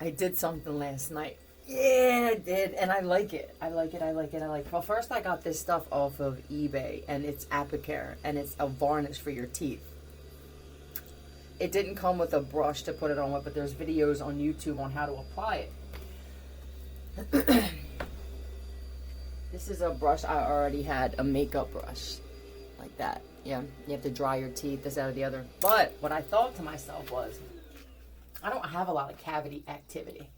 I did something last night. Yeah, I did, and I like it. I like it. I like it. I like it. Well, first I got this stuff off of eBay, and it's Apicare, and it's a varnish for your teeth. It didn't come with a brush to put it on with, but there's videos on YouTube on how to apply it. This is a brush I already had, a makeup brush, like that. Yeah, you have to dry your teeth, this, that, or the other. But what I thought to myself was, I don't have a lot of cavity activity.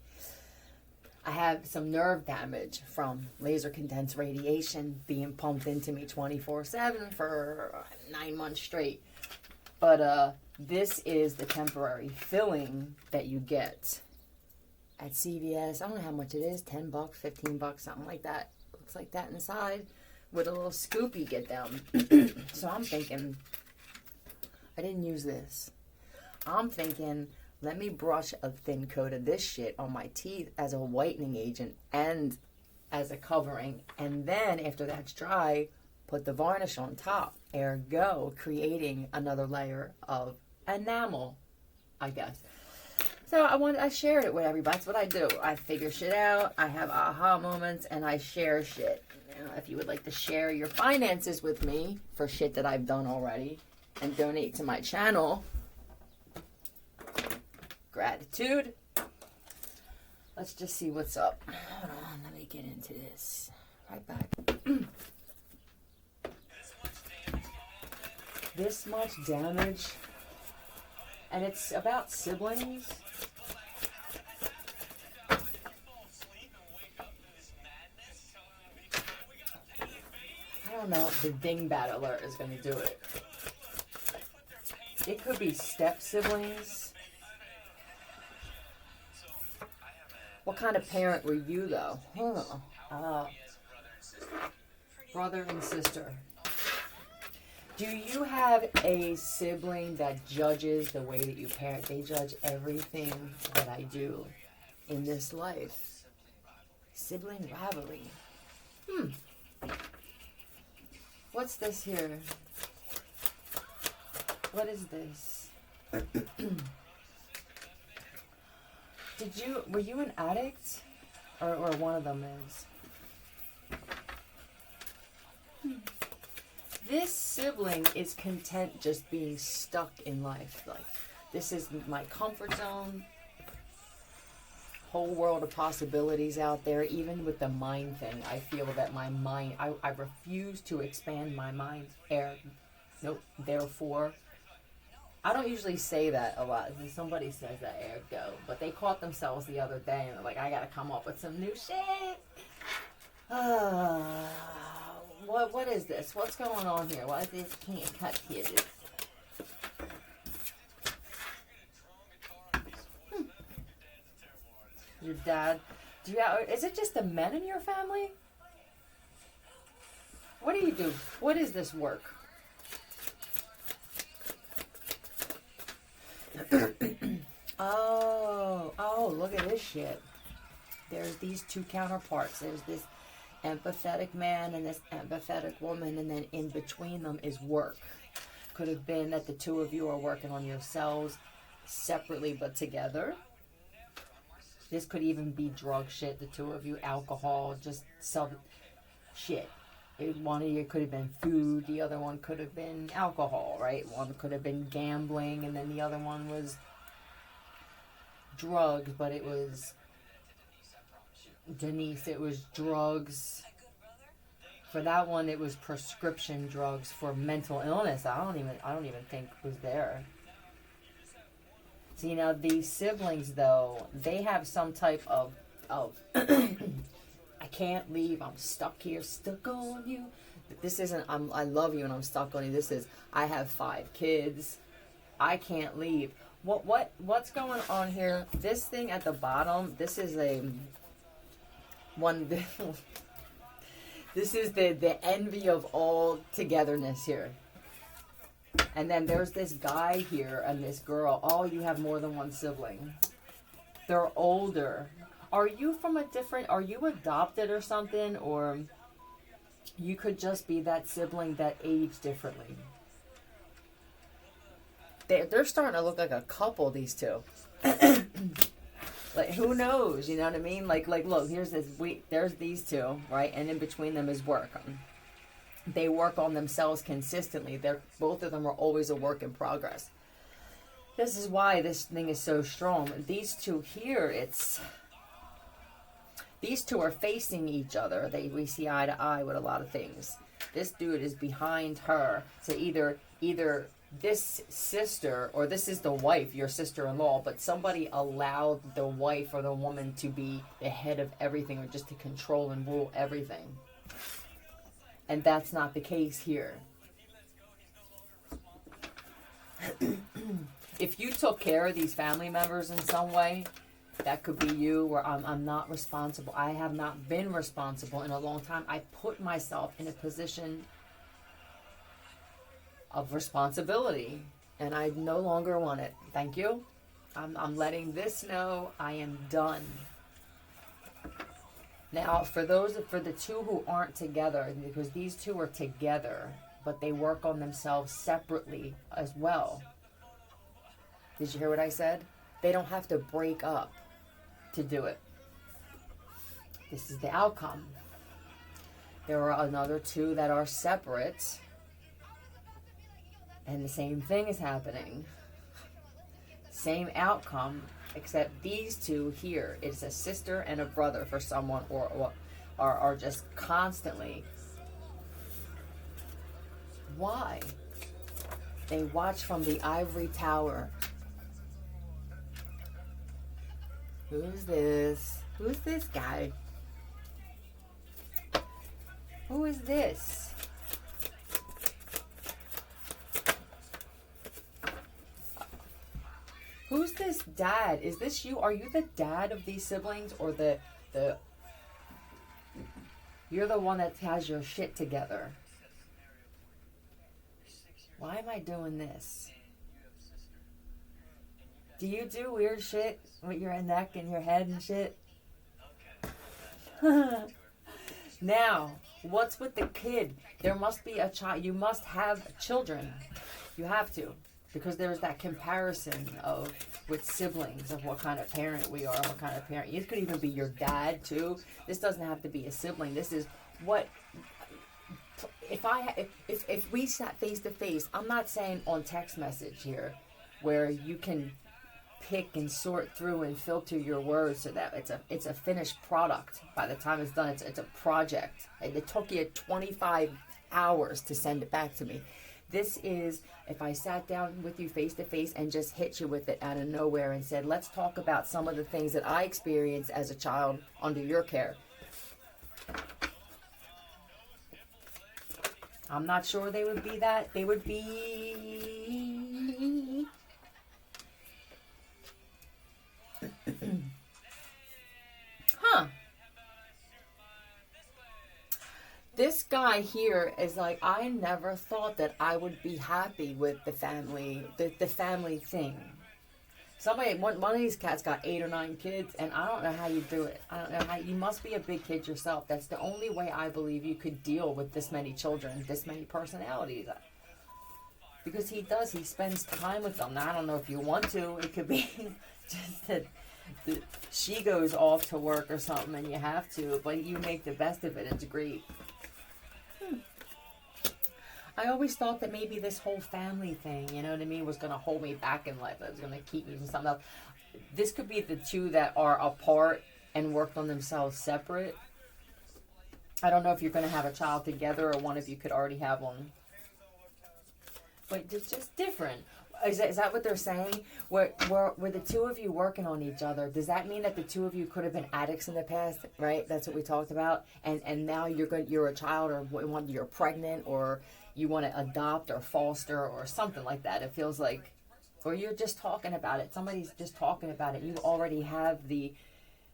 I have some nerve damage from laser condensed radiation being pumped into me 24/7 for 9 months straight. But this is the temporary filling that you get at CVS. I don't know how much it is, $10, $15, something like that. Looks like that inside with a little scoop you get down. So I'm thinking, I didn't use this. I'm thinking, let me brush a thin coat of this shit on my teeth as a whitening agent and as a covering. And then after that's dry, put the varnish on top. Ergo, creating another layer of enamel, I guess. So I shared it with everybody. That's what I do. I figure shit out. I have aha moments and I share shit. You know, if you would like to share your finances with me for shit that I've done already and donate to my channel, gratitude. Let's just see what's up. Hold on, let me get into this. Right back. This much damage. And it's about siblings. I don't know if the dingbat alert is going to do it. It could be step siblings. What kind of parent were you, though? Brother and sister. Do you have a sibling that judges the way that you parent? They judge everything that I do in this life. Sibling rivalry. What's this here? What is this? Were you an addict? Or one of them is? This sibling is content just being stuck in life. Like, this is my comfort zone. Whole world of possibilities out there. Even with the mind thing, I feel that my mind, I refuse to expand my mind. Therefore, I don't usually say that a lot. Somebody says that, ergo. But they caught themselves the other day and they're like, I gotta come up with some new shit. What is this? What's going on here? Why is this can't cut here? Your dad. Is it just the men in your family? What do you do? What is this work? Oh, look at this shit. There's these two counterparts. There's this empathetic man and this empathetic woman, and then in between them is work. Could have been that the two of you are working on yourselves separately but together. This could even be drug shit, the two of you, alcohol, just some shit. One of you could have been food, the other one could have been alcohol, right? One could have been gambling, and then the other one was drugs, but it was Denise, it was drugs. For that one, it was prescription drugs for mental illness. I don't even think was there. See, now these siblings, though, they have some type of I can't leave, I'm stuck here, stuck on you. This isn't, I love you and I'm stuck on you. This is, I have 5 kids, I can't leave. What's going on here? This thing at the bottom, this is this is the envy of all togetherness here. And then there's this guy here and this girl. Oh, you have more than one sibling. They're older. Are you adopted or something? Or you could just be that sibling that aged differently. They're starting to look like a couple, these two. Like, who knows? You know what I mean? Like, look, there's these two, right? And in between them is work. They work on themselves consistently. Both of them are always a work in progress. This is why this thing is so strong. These two here, these two are facing each other. We see eye to eye with a lot of things. This dude is behind her. So either this sister, or this is the wife, your sister-in-law, but somebody allowed the wife or the woman to be the head of everything, or just to control and rule everything. And that's not the case here. If you took care of these family members in some way, that could be you, where I'm not responsible. I have not been responsible in a long time. I put myself in a position of responsibility, and I no longer want it. Thank you. I'm letting this know I am done. Now, for the two who aren't together, because these two are together, but they work on themselves separately as well. Did you hear what I said? They don't have to break up to do it. This is the outcome. There are another two that are separate, and the same thing is happening. Same outcome, except these two here, it's a sister and a brother for someone, or are just constantly. Why? They watch from the ivory tower. Who's this? Who's this guy? Who is this? Who's this dad? Is this you? Are you the dad of these siblings, or the you're the one that has your shit together? Why am I doing this? Do you do weird shit with your neck and your head and shit? Now, what's with the kid? There must be a child. You must have children. You have to. Because there's that comparison with siblings of what kind of parent we are, what kind of parent. It could even be your dad, too. This doesn't have to be a sibling. This is what... If we sat face to face, I'm not saying on text message here, where you can pick and sort through and filter your words so that it's a finished product. By the time it's done, it's a project. It took you 25 hours to send it back to me. This is if I sat down with you face to face and just hit you with it out of nowhere and said, let's talk about some of the things that I experienced as a child under your care. I'm not sure they would be that. They would be... Huh. This guy here is like, I never thought that I would be happy with the family thing. One of these cats got 8 or 9 kids, and I don't know how you do it. I don't know how. You must be a big kid yourself. That's the only way I believe you could deal with this many children, this many personalities. Because he spends time with them. Now, I don't know if you want to. It could be just that she goes off to work or something and you have to, but you make the best of it. It's great. I always thought that maybe this whole family thing, you know what I mean, was going to hold me back in life. It was going to keep me from something else. This could be the two that are apart and worked on themselves separate. I don't know if you're going to have a child together, or one of you could already have one. But it's just different. Is that what they're saying? Were the two of you working on each other? Does that mean that the two of you could have been addicts in the past? Right? That's what we talked about. And now you're a child, or you're pregnant, or you want to adopt or foster or something like that. It feels like, or you're just talking about it. Somebody's just talking about it. You already have the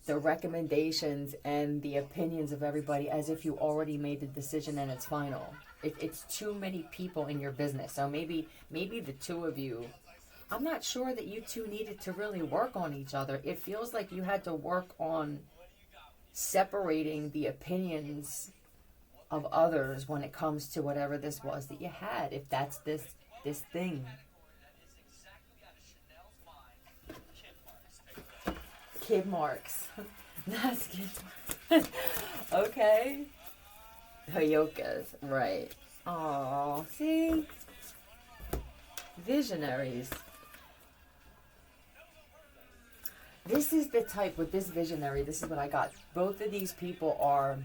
recommendations and the opinions of everybody, as if you already made the decision and it's final. It's too many people in your business. So maybe the two of you, I'm not sure that you two needed to really work on each other. It feels like you had to work on separating the opinions of others when it comes to whatever this was that you had, if that's this thing. kid marks. That's kid marks. Okay. Hoyokas, right. Oh, see? Visionaries. This is the type with this visionary. This is what I got. Both of these people are...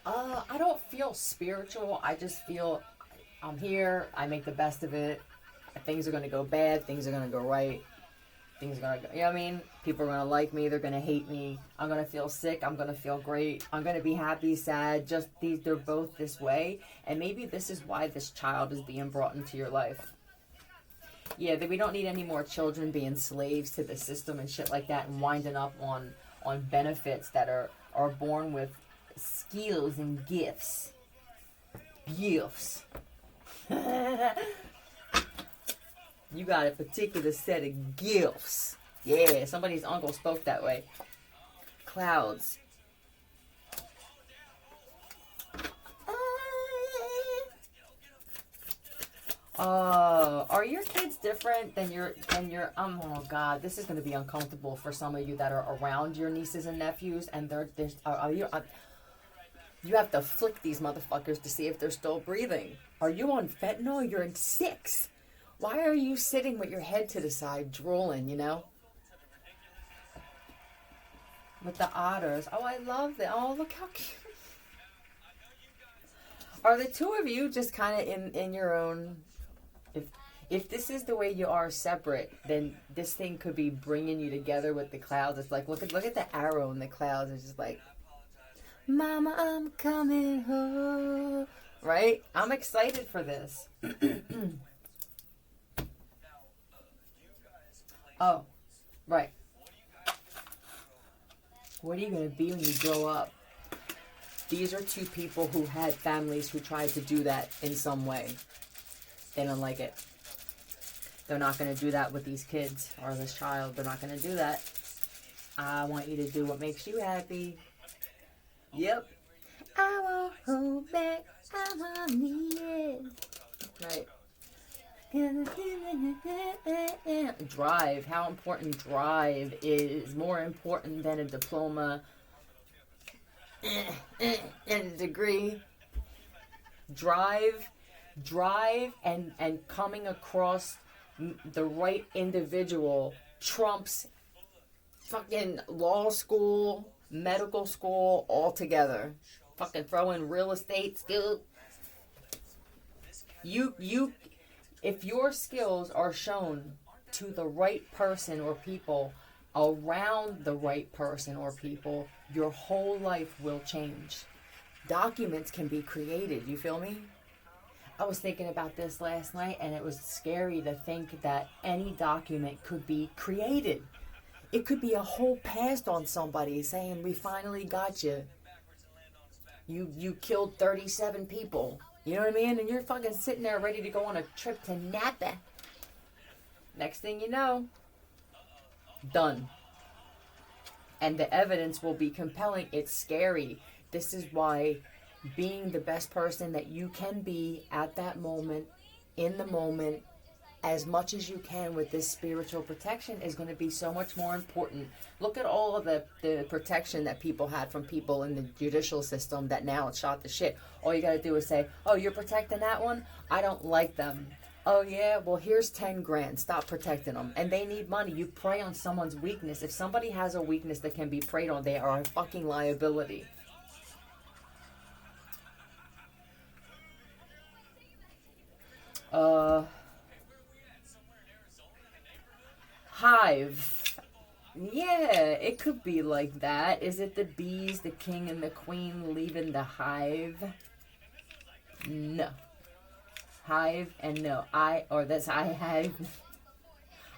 I don't feel spiritual. I just feel I'm here. I make the best of it. Things are going to go bad. Things are going to go right. Things are going to go... You know what I mean? People are going to like me. They're going to hate me. I'm going to feel sick. I'm going to feel great. I'm going to be happy, sad. Just these... They're both this way. And maybe this is why this child is being brought into your life. Yeah, that we don't need any more children being slaves to the system and shit like that and winding up on benefits that are born with skills and gifts. Gifts. You got a particular set of gifts. Yeah, somebody's uncle spoke that way. Clouds. Are your kids different than your oh god, this is going to be uncomfortable for some of you that are around your nieces and nephews, and you have to flick these motherfuckers to see if they're still breathing. Are you on fentanyl? You're in 6. Why are you sitting with your head to the side drooling, you know? With the otters. Oh, I love that. Oh, look how cute. Are the two of you just kind of in your own... If this is the way you are separate, then this thing could be bringing you together with the clouds. It's like, look at the arrow in the clouds. It's just like, Mama, I'm coming home. Right? I'm excited for this. Oh, right. What are you going to be when you grow up? These are two people who had families who tried to do that in some way. They don't like it. They're not going to do that with these kids or this child. They're not going to do that. I want you to do what makes you happy. Yep. I won't hold back. I won't need it. Right. Drive. How important drive is. More important than a diploma and a degree. Drive and coming across the right individual trumps fucking law school, medical school all together. Fucking throw in real estate skill. If your skills are shown to the right person or people around the right person or people, your whole life will change. Documents can be created, you feel me? I was thinking about this last night, and it was scary to think that any document could be created. It could be a whole past on somebody saying, we finally got you. You killed 37 people. You know what I mean? And you're fucking sitting there ready to go on a trip to Napa. Next thing you know, done. And the evidence will be compelling. It's scary. This is why being the best person that you can be at that moment, in the moment, as much as you can with this spiritual protection is going to be so much more important. Look at all of the protection that people had from people in the judicial system that now it's shot to shit. All you got to do is say, oh, you're protecting that one? I don't like them. Oh, yeah? Well, here's 10 grand. Stop protecting them. And they need money. You prey on someone's weakness. If somebody has a weakness that can be preyed on, they are a fucking liability. Hive. Yeah, it could be like that. Is it the bees, the king and the queen leaving the hive? No. Hive and no. I hive.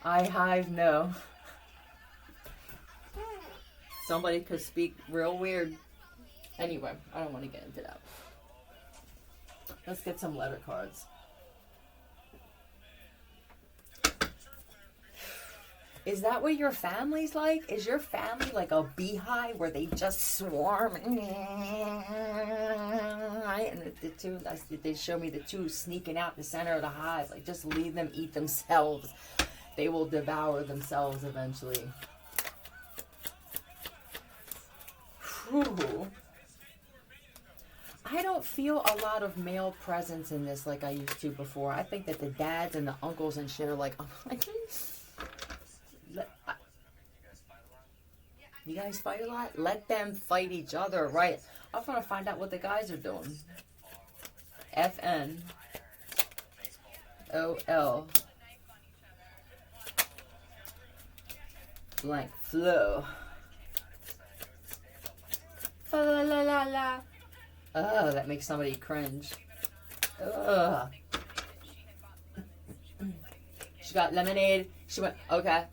I hive, no. Somebody could speak real weird. Anyway, I don't want to get into that. Let's get some letter cards. Is that what your family's like? Is your family like a beehive where they just swarm? And the two, they show me the two sneaking out the center of the hive. Like, just leave them eat themselves. They will devour themselves eventually. Whew. I don't feel a lot of male presence in this like I used to before. I think that the dads and the uncles and shit are like, you guys fight a lot? Let them fight each other, right? I want to find out what the guys are doing. FNOL blank flow. Fa la la la la. Oh, that makes somebody cringe. Ugh. She got lemonade. She went, okay.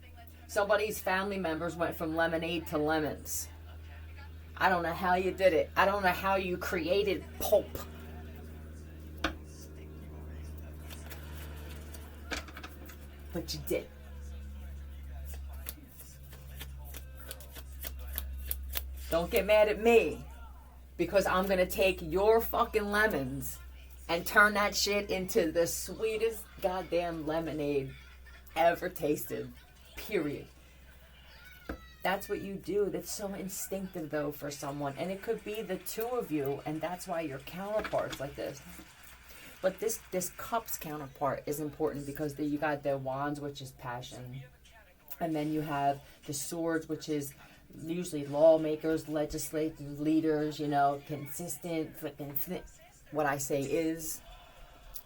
Somebody's family members went from lemonade to lemons. I don't know how you did it. I don't know how you created pulp. But you did. Don't get mad at me. Because I'm going to take your fucking lemons and turn that shit into the sweetest goddamn lemonade ever tasted. Period. That's what you do. That's so instinctive, though, for someone. And it could be the two of you, and that's why you're counterparts like this. But this cups counterpart is important because you got the wands, which is passion. And then you have the swords, which is usually lawmakers, legislators, leaders, you know, consistent, what I say is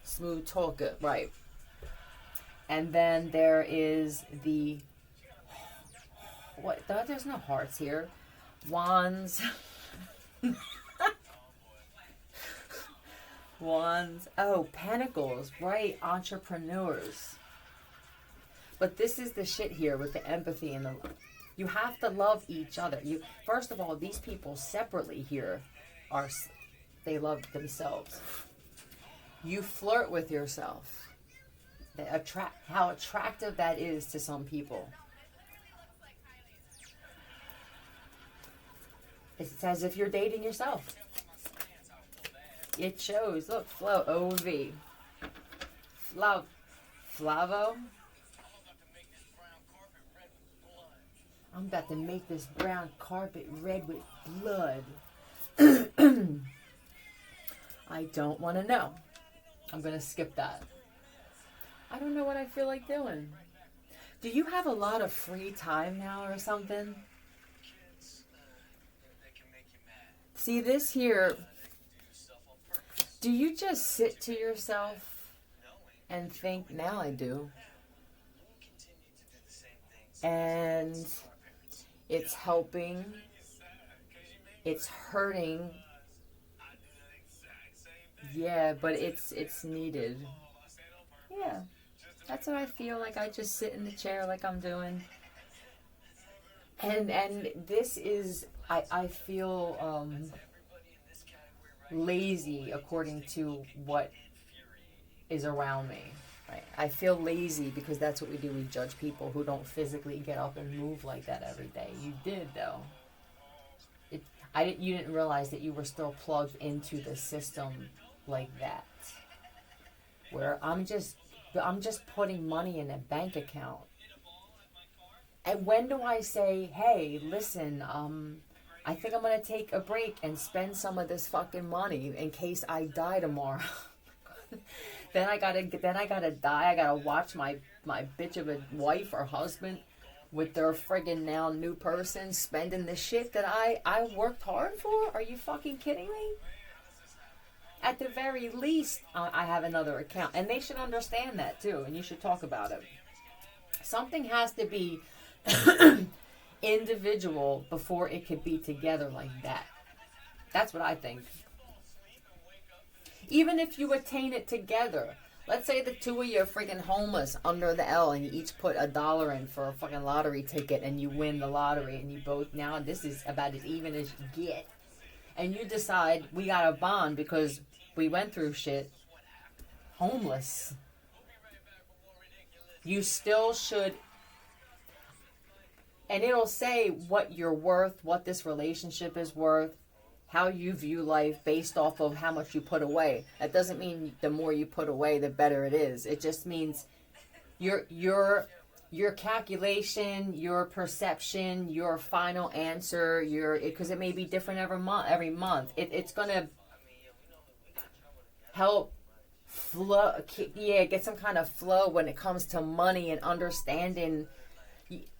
smooth talker, right? And then there is the, what, there's no hearts here. Wands. Wands. Oh, pentacles, right? Entrepreneurs. But this is the shit here with the empathy and the love. You have to love each other. You, first of all, these people separately here they love themselves. You flirt with yourself. How attractive that is to some people. It's as if you're dating yourself. It shows. Look, Flo, O-V. Flavo. I'm about to make this brown carpet red with blood. I don't want to know. I'm going to skip that. I don't know what I feel like doing. Do you have a lot of free time now or something? See this here. Do you just sit to yourself and think, now I do? And it's helping. It's hurting. Yeah, but it's needed. Yeah. That's what I feel like. I just sit in the chair like I'm doing. And this is, I feel lazy according to what is around me. Right? I feel lazy because that's what we do. We judge people who don't physically get up and move like that every day. You did, though. You didn't realize that you were still plugged into the system like that. Where I'm just putting money in a bank account. And when do I say, hey, listen, I think I'm going to take a break and spend some of this fucking money in case I die tomorrow. Then I gotta die. I gotta watch my bitch of a wife or husband with their friggin' now new person spending the shit that I worked hard for. Are you fucking kidding me? At the very least, I have another account, and they should understand that too. And you should talk about it. Something has to be individual before it could be together like that. That's what I think. Even if you attain it together. Let's say the two of you are freaking homeless under the L and you each put $1 in for a fucking lottery ticket and you win the lottery and you both, now this is about as even as you get. And you decide we got a bond because we went through shit. Homeless. You still should. And it'll say what you're worth, what this relationship is worth. How you view life based off of how much you put away. That doesn't mean the more you put away, the better it is. It just means you're your calculation, your perception, your final answer, because it may be different every month. It's gonna help flow, get some kind of flow when it comes to money and understanding.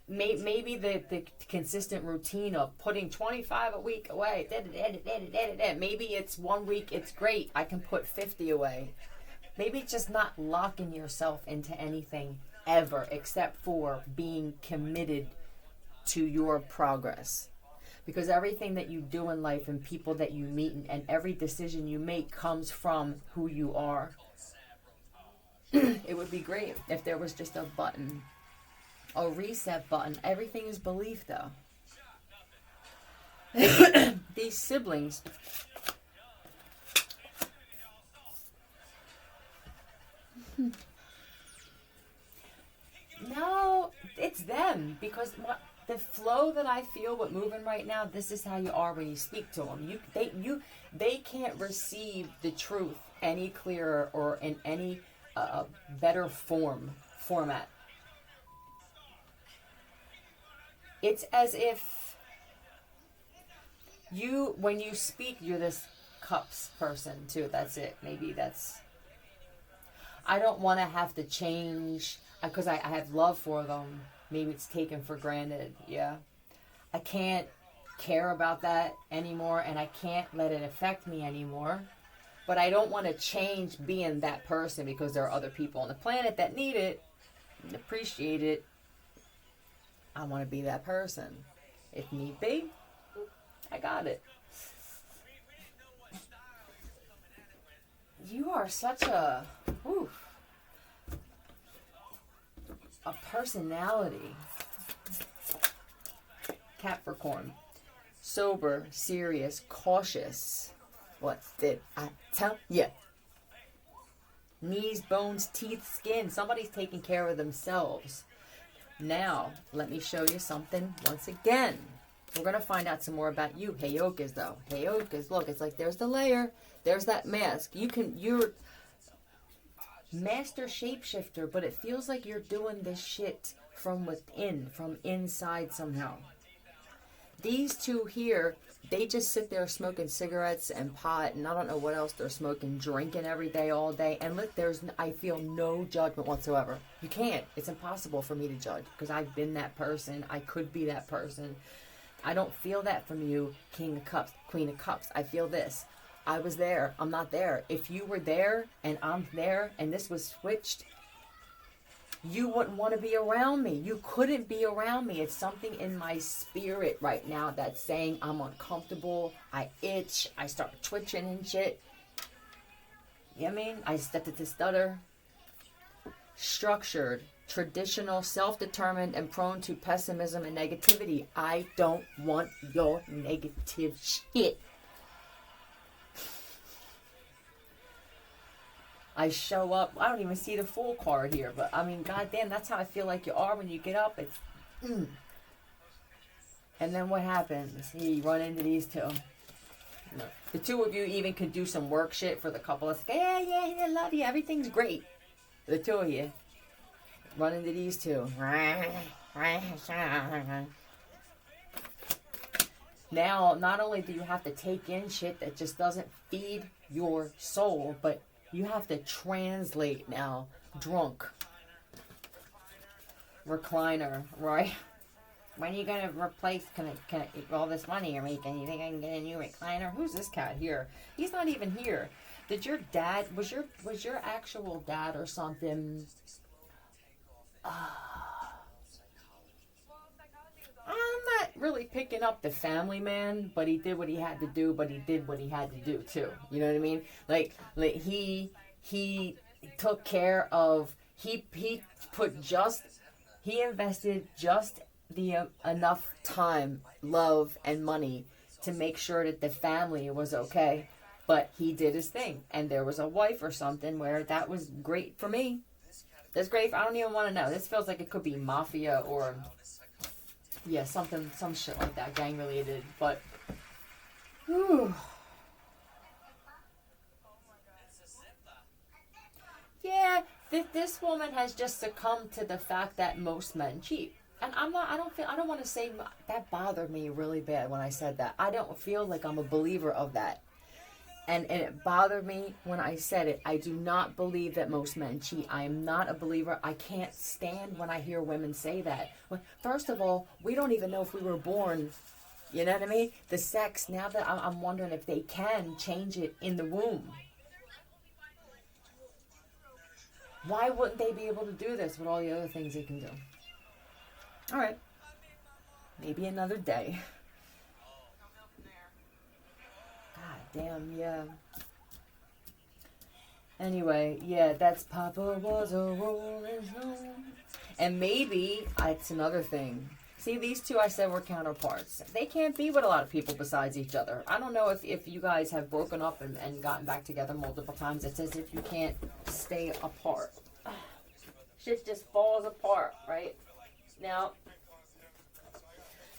Maybe the consistent routine of putting 25 a week away. Maybe it's 1 week, it's great, I can put 50 away. Maybe it's just not locking yourself into anything ever, except for being committed to your progress. Because everything that you do in life and people that you meet and every decision you make comes from who you are. It would be great if there was just a button, a reset button. Everything is belief, though. These siblings, no, it's them. Because the flow that I feel with moving right now, this is how you are when you speak to them. They can't receive the truth any clearer or in any better format. It's as if when you speak, you're this cups person too. That's it. Maybe that's. I don't want to have to change because I have love for them. Maybe it's taken for granted. Yeah. I can't care about that anymore, and I can't let it affect me anymore. But I don't want to change being that person because there are other people on the planet that need it and appreciate it. I want to be that person. If need be, I got it. You are such a personality. Capricorn. Sober, serious, cautious. What did I tell you? Knees, bones, teeth, skin. Somebody's taking care of themselves. Now, let me show you something once again. We're going to find out some more about you. Heyokas, though. Heyokas, look, it's like there's the layer. There's that mask. You're master shapeshifter, but it feels like you're doing this shit from within, from inside somehow. These two here, they just sit there smoking cigarettes and pot, and I don't know what else they're smoking, drinking every day, all day. And look, I feel no judgment whatsoever. You can't. It's impossible for me to judge because I've been that person. I could be that person. I don't feel that from you, King of Cups, Queen of Cups. I feel this. I was there. I'm not there. If you were there and I'm there and this was switched, you wouldn't want to be around me. You couldn't be around me. It's something in my spirit right now that's saying I'm uncomfortable. I itch. I start twitching and shit. You know what I mean? I started to stutter. Structured, traditional, self-determined, and prone to pessimism and negativity. I don't want your negative shit. I show up. I don't even see the full card here, but I mean, goddamn, that's how I feel like you are when you get up. It's, And then what happens? You run into these two. The two of you even could do some work shit for the couple. It's like, yeah, I love you. Everything's great. The two of you run into these two. Now, not only do you have to take in shit that just doesn't feed your soul, but you have to translate now. Drunk. Recliner, right? When are you going to replace can I all this money you're making? You think I can get a new recliner? Who's this cat here? He's not even here. Did your dad, was your actual dad or something? I'm not really picking up the family man, but he did what he had to do, but he did what he had to do too. You know what I mean? Like he took care of, he invested just the enough time, love, and money to make sure that the family was okay. But he did his thing, and there was a wife or something where that was great for me. That's great. I don't even want to know. This feels like it could be mafia or some shit like that, gang related. But whew. Yeah, This woman has just succumbed to the fact that most men cheat. And I don't want to say that bothered me really bad when I said that. I don't feel like I'm a believer of that. And it bothered me when I said it. I do not believe that most men cheat. I am not a believer. I can't stand when I hear women say that. Well, first of all, we don't even know if we were born, you know what I mean? The sex, now that I'm wondering if they can change it in the womb. Why wouldn't they be able to do this with all the other things they can do? All right. Maybe another day. God damn, yeah. Anyway, yeah, that's Papa was a rolling stone. And maybe it's another thing. See, these two I said were counterparts. They can't be with a lot of people besides each other. I don't know if you guys have broken up and gotten back together multiple times. It's as if you can't stay apart. Shit just falls apart, right? Now,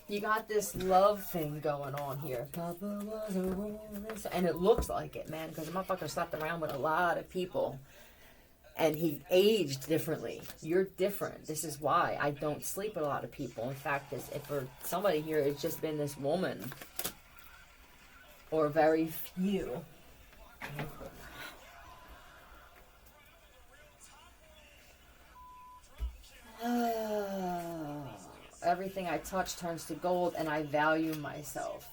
you got this love thing going on here. Papa was a rolling stone. And it looks like it, man, because the motherfucker slept around with a lot of people. And he aged differently. You're different. This is why I don't sleep with a lot of people. In fact, if for somebody here, it's just been this woman. Or very few. Everything I touch turns to gold, and I value myself.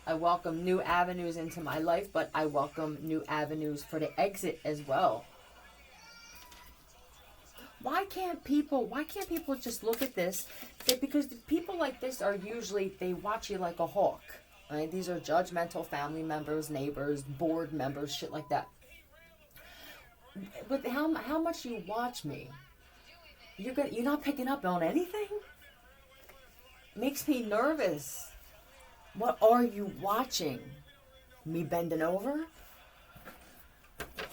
I welcome new avenues into my life, but I welcome new avenues for the exit as well. Why can't people just look at this? Because people like this are usually, they watch you like a hawk. Right? These are judgmental family members, neighbors, board members, shit like that. But how much you watch me? You're not picking up on anything? Makes me nervous. What are you watching? Me bending over?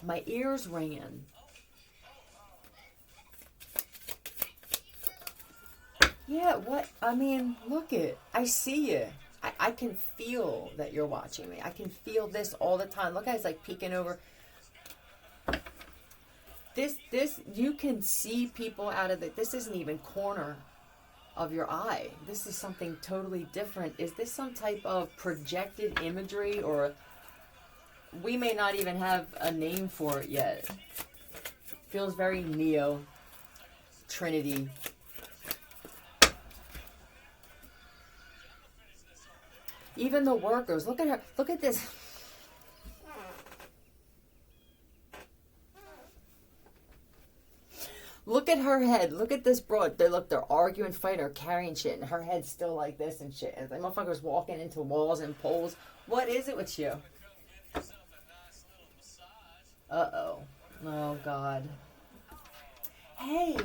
My ears ringing. Yeah, what? I mean, look it. I see you. I can feel that you're watching me. I can feel this all the time. Look, guys, like peeking over. This, you can see people out of this isn't even corner of your eye. This is something totally different. Is this some type of projected imagery, or we may not even have a name for it yet? Feels very Neo, Trinity. Even the workers, look at her, look at this. Look at her head. Look at this broad. They're arguing, fighting, or carrying shit, and her head's still like this and shit. And the motherfucker's walking into walls and poles. What is it with you? Uh-oh. Oh, God. Hey,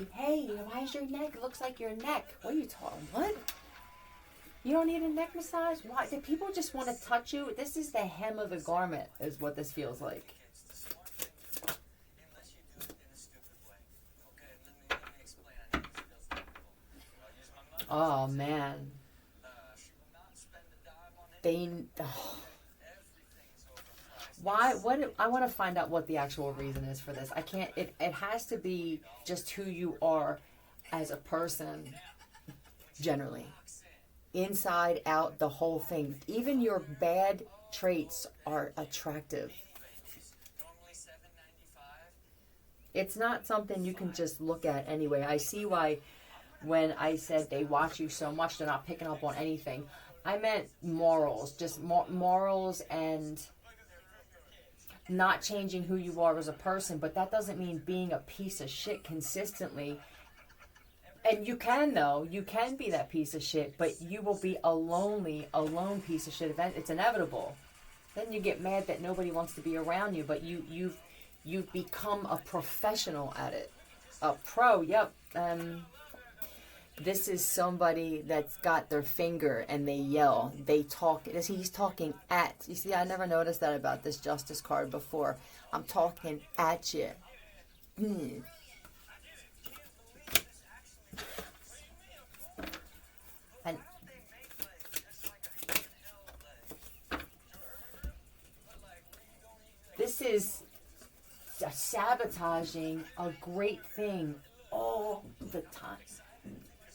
why's your neck? It looks like your neck. What are you talking? What? You don't need a neck massage? Why? Do people just want to touch you? This is the hem of the garment, is what this feels like. Oh, man. Why? What? I want to find out what the actual reason is for this. I can't. It has to be just who you are as a person, generally. Inside, out, the whole thing. Even your bad traits are attractive. It's not something you can just look at anyway. I see why when I said they watch you so much, they're not picking up on anything. I meant morals. Just morals and not changing who you are as a person. But that doesn't mean being a piece of shit consistently. And you can, though. You can be that piece of shit. But you will be a alone piece of shit. It's inevitable. Then you get mad that nobody wants to be around you. But you've become a professional at it. A pro, yep. This is somebody that's got their finger and they yell. They talk. He's talking at. You see, I never noticed that about this justice card before. I'm talking at you. And this is sabotaging a great thing all the time.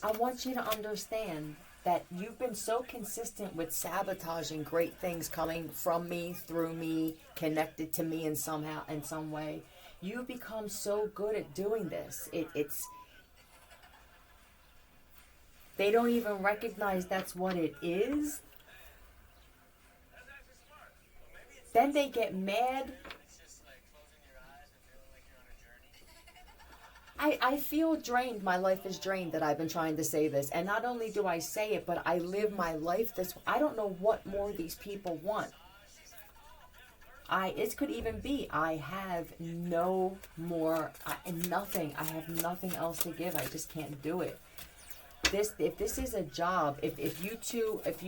I want you to understand that you've been so consistent with sabotaging great things coming from me, through me, connected to me in some way. You've become so good at doing this. It's they don't even recognize that's what it is. Then they get mad. I feel drained. My life is drained that I've been trying to say this. And not only do I say it, but I live my life this way. I don't know what more these people want. It could even be, I have no more, nothing. I have nothing else to give. I just can't do it. If this is a job, if you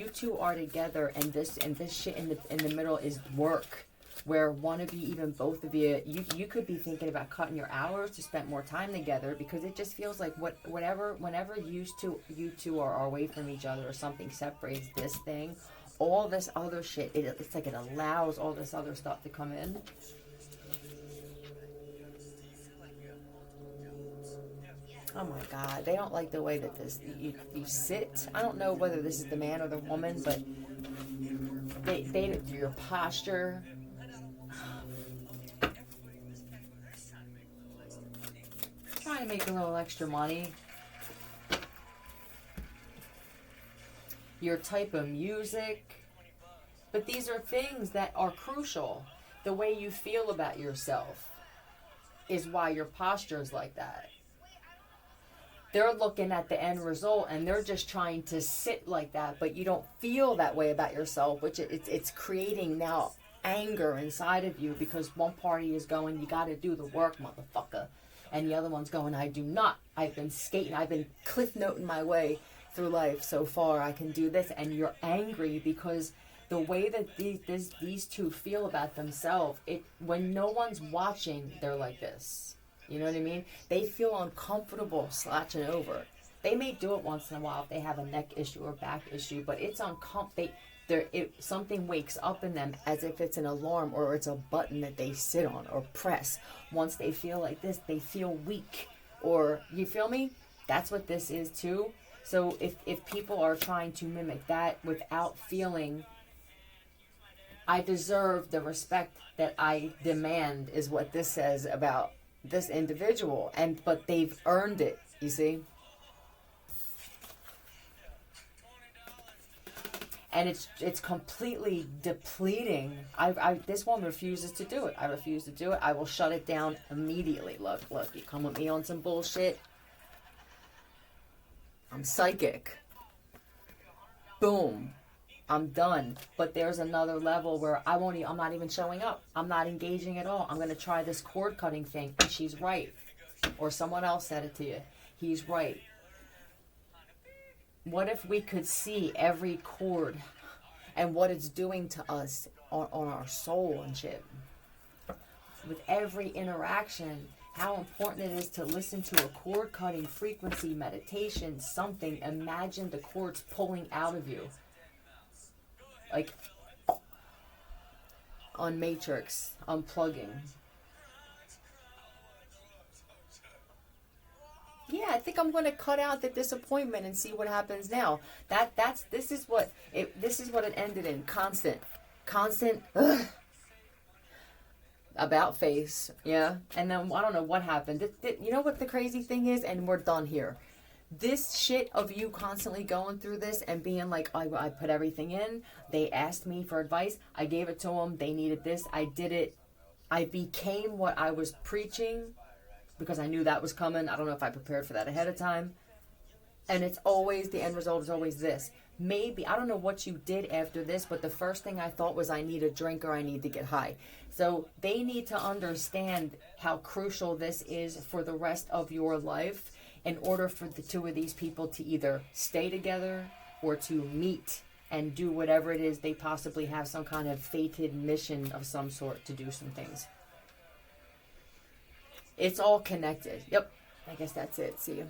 two are together and this shit in the middle is work, where one of you, even both of you could be thinking about cutting your hours to spend more time together, because it just feels like whenever you two are away from each other or something separates this thing, all this other shit, it's like it allows all this other stuff to come in. Oh my God, they don't like the way that you sit. I don't know whether this is the man or the woman, but they your posture. Trying to make a little extra money. Your type of music. But these are things that are crucial. The way you feel about yourself is why your posture is like that. They're looking at the end result and they're just trying to sit like that, but you don't feel that way about yourself, which it's creating now anger inside of you, because one party is going, you got to do the work, motherfucker. And the other one's going, I do not. I've been skating. I've been cliff noting my way through life so far. I can do this. And you're angry because the way that these two feel about themselves, when no one's watching, they're like this. You know what I mean? They feel uncomfortable slouching over. They may do it once in a while if they have a neck issue or back issue, but it's uncomfortable. Something wakes up in them as if it's an alarm or it's a button that they sit on or press. Once they feel like this, they feel weak. Or, you feel me? That's what this is too. So if people are trying to mimic that without feeling, I deserve the respect that I demand, is what this says about this individual. But they've earned it, you see? And it's completely depleting. This one refuses to do it. I refuse to do it. I will shut it down immediately. Look, you come with me on some bullshit. I'm psychic. Boom. I'm done. But there's another level where I'm not even showing up. I'm not engaging at all. I'm going to try this cord cutting thing. And she's right. Or someone else said it to you. He's right. What if we could see every chord and what it's doing to us on our soul and shit? With every interaction, how important it is to listen to a chord cutting frequency meditation, something. Imagine the chords pulling out of you. Like on Matrix, unplugging. Yeah, I think I'm going to cut out the disappointment and see what happens now. This is what it ended in. Constant ugh, about face, yeah. And then I don't know what happened. You know what the crazy thing is, and we're done here. This shit of you constantly going through this and being like, I put everything in. They asked me for advice. I gave it to them. They needed this. I did it. I became what I was preaching, because I knew that was coming. I don't know if I prepared for that ahead of time. And it's always, the end result is always this. Maybe, I don't know what you did after this, but the first thing I thought was I need a drink or I need to get high. So they need to understand how crucial this is for the rest of your life in order for the two of these people to either stay together or to meet and do whatever it is they possibly have, some kind of fated mission of some sort to do some things. It's all connected. Yep. I guess that's it. See you.